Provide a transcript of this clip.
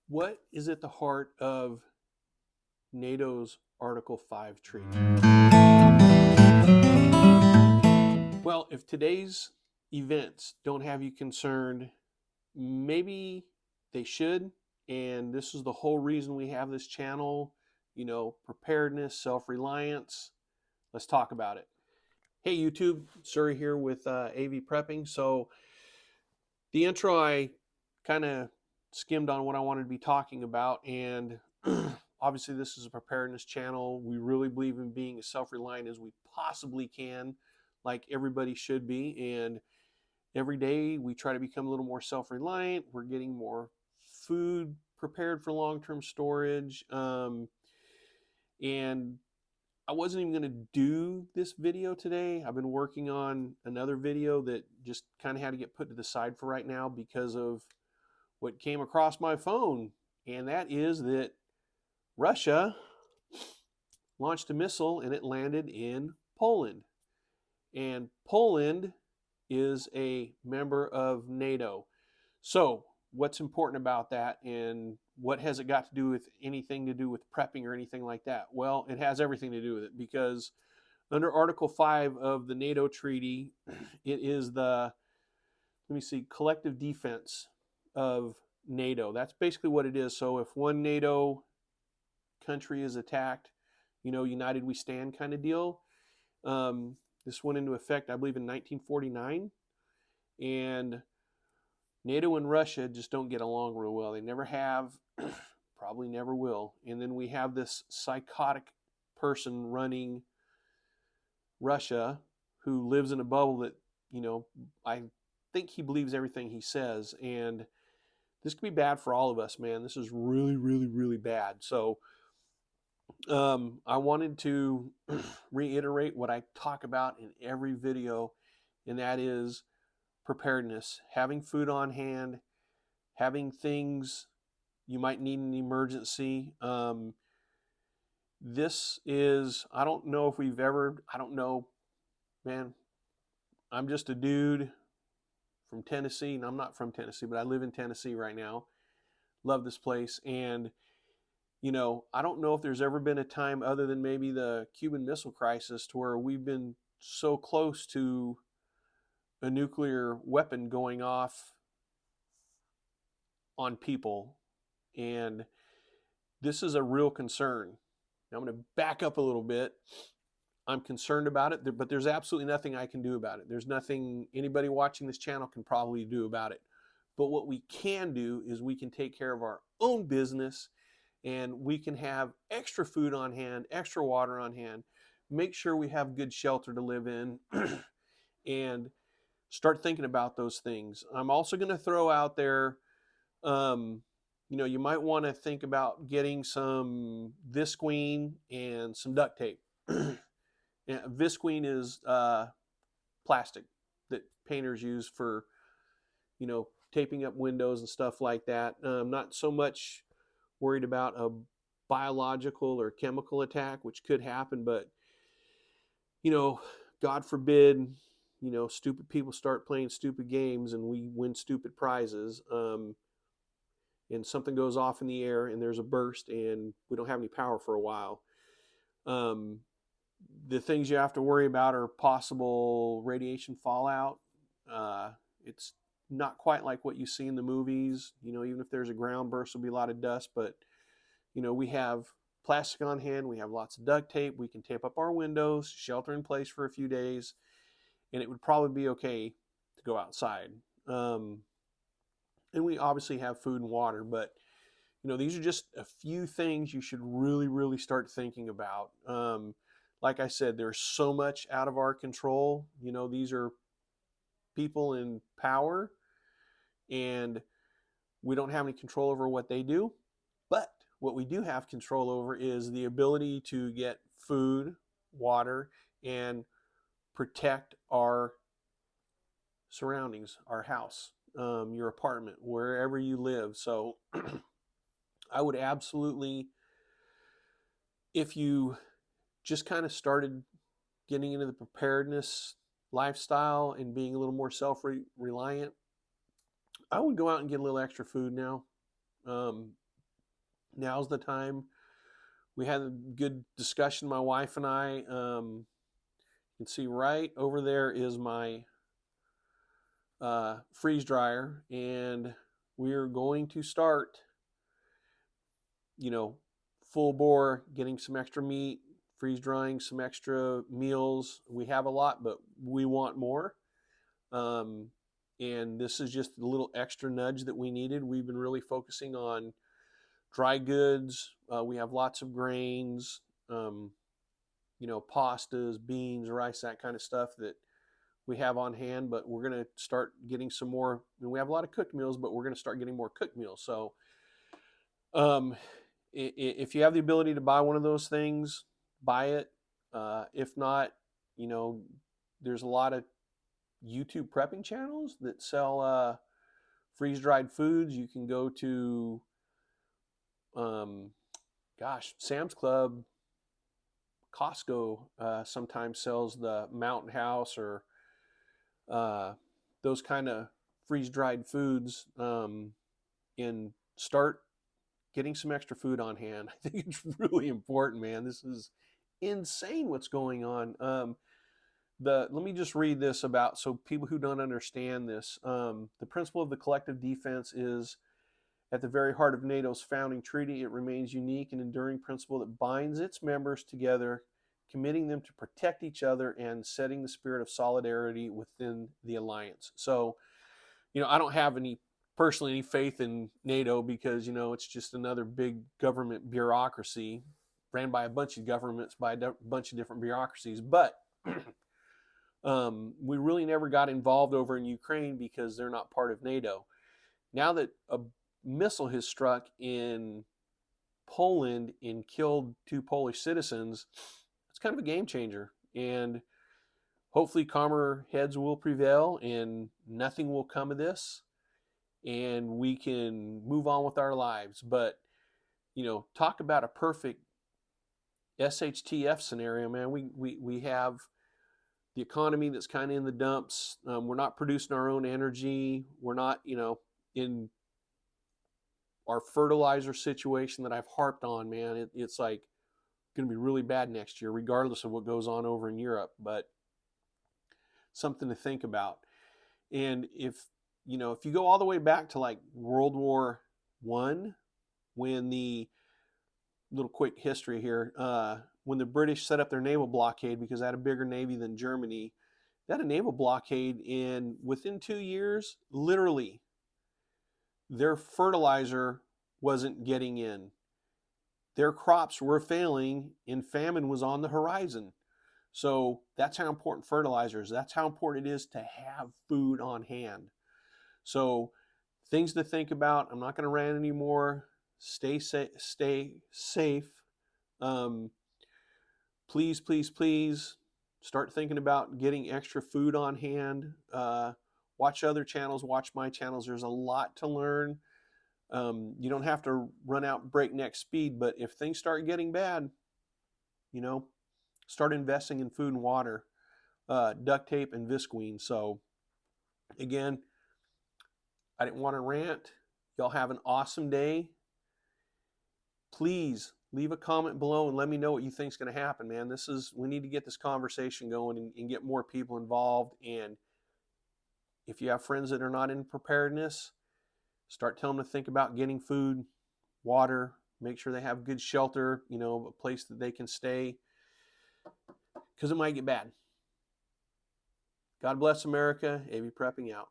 What is at the heart of NATO's Article 5 treaty? Well, if today's events don't have you concerned, maybe they should. And this is the whole reason we have this channel, preparedness, self reliance. Let's talk about it. Hey, YouTube, Suri here with AV Prepping. So, the intro, I kind of skimmed on what I wanted to be talking about. And obviously, this is a preparedness channel. We really believe in being as self reliant as we possibly can, like everybody should be. And every day we try to become a little more self reliant. We're getting more food prepared for long term storage. And I wasn't even going to do this video today. I've been working on another video that just kind of had to get put to the side for right now because of what came across my phone. And that is that Russia launched a missile and it landed in Poland. And Poland is a member of NATO. So, what's important about that, and what has it got to do with anything to do with prepping or anything like that? Well, it has everything to do with it because under Article 5 of the NATO treaty, it is the, collective defense of NATO. That's basically what it is. So, if one NATO country is attacked, united we stand kind of deal. This went into effect, I believe, in 1949. And NATO and Russia just don't get along real well. They never have, probably never will. And then we have this psychotic person running Russia who lives in a bubble that, I think he believes everything he says. And this could be bad for all of us, man. This is really, really, really bad. So I wanted to reiterate what I talk about in every video, and that is preparedness, having food on hand, having things you might need in an emergency. This is, I don't know if we've ever, I don't know, man, I'm just a dude from Tennessee, and I'm not from Tennessee, but I live in Tennessee right now. Love this place. And, I don't know if there's ever been a time other than maybe the Cuban Missile Crisis to where we've been so close to a nuclear weapon going off on people. And this is a real concern. Now, I'm going to back up a little bit. I'm concerned about it, but there's absolutely nothing I can do about it. There's nothing anybody watching this channel can probably do about it. But what we can do is we can take care of our own business, and we can have extra food on hand, extra water on hand, make sure we have good shelter to live in, and start thinking about those things. I'm also going to throw out there, you might want to think about getting some Visqueen and some duct tape. Yeah, Visqueen is plastic that painters use for, taping up windows and stuff like that. Not so much worried about a biological or chemical attack, which could happen, but, God forbid, stupid people start playing stupid games and we win stupid prizes. And something goes off in the air and there's a burst and we don't have any power for a while. The things you have to worry about are possible radiation fallout. It's not quite like what you see in the movies. Even if there's a ground burst, there'll be a lot of dust. But, we have plastic on hand. We have lots of duct tape. We can tape up our windows, shelter in place for a few days, and it would probably be okay to go outside. And we obviously have food and water, but these are just a few things you should really, really start thinking about. Like I said, there's so much out of our control. These are people in power, and we don't have any control over what they do. But what we do have control over is the ability to get food, water, and protect our surroundings, our house, your apartment, wherever you live. So I would absolutely, if you just kind of started getting into the preparedness lifestyle and being a little more self-reliant, I would go out and get a little extra food now. now's the time. We had a good discussion, my wife and I. You can see right over there is my freeze dryer, and we're going to start, full bore, getting some extra meat, freeze drying some extra meals. We have a lot, but we want more. And this is just a little extra nudge that we needed. We've been really focusing on dry goods. We have lots of grains, pastas, beans, rice, that kind of stuff that we have on hand, but we're going to start getting some more. And we have a lot of cooked meals, but we're going to start getting more cooked meals. So if you have the ability to buy one of those things, buy it. If not, there's a lot of YouTube prepping channels that sell freeze-dried foods. You can go to, Sam's Club, Costco sometimes sells the Mountain House or those kind of freeze-dried foods, and start getting some extra food on hand. I think it's really important, man. This is insane what's going on. Let me just read this about, so people who don't understand this. The principle of the collective defense is at the very heart of NATO's founding treaty. It remains unique and enduring principle that binds its members together, committing them to protect each other and setting the spirit of solidarity within the alliance. So, I don't have personally any faith in NATO because, it's just another big government bureaucracy ran by a bunch of governments, by a bunch of different bureaucracies. But we really never got involved over in Ukraine because they're not part of NATO. Now that a missile has struck in Poland and killed 2 Polish citizens, it's kind of a game changer. And hopefully calmer heads will prevail and nothing will come of this, and we can move on with our lives. But, talk about a perfect SHTF scenario, man. We have the economy that's kind of in the dumps. We're not producing our own energy. We're not, in our fertilizer situation that I've harped on, man. It's like going to be really bad next year, regardless of what goes on over in Europe. But something to think about. And if you go all the way back to like World War I, when the little quick history here, when the British set up their naval blockade, because they had a bigger navy than Germany, they had a naval blockade, and within 2 years, literally, their fertilizer wasn't getting in. Their crops were failing, and famine was on the horizon. So that's how important fertilizer is. That's how important it is to have food on hand. So things to think about. I'm not going to rant anymore. Stay safe. Please, please, please start thinking about getting extra food on hand. Watch other channels. Watch my channels. There's a lot to learn. You don't have to run out breakneck speed, but if things start getting bad, start investing in food and water, duct tape and Visqueen. So again, I didn't want to rant. Y'all have an awesome day. Please leave a comment below and let me know what you think is going to happen, man. We need to get this conversation going and get more people involved. And if you have friends that are not in preparedness, start telling them to think about getting food, water, make sure they have good shelter, a place that they can stay, because it might get bad. God bless America. AV Prepping out.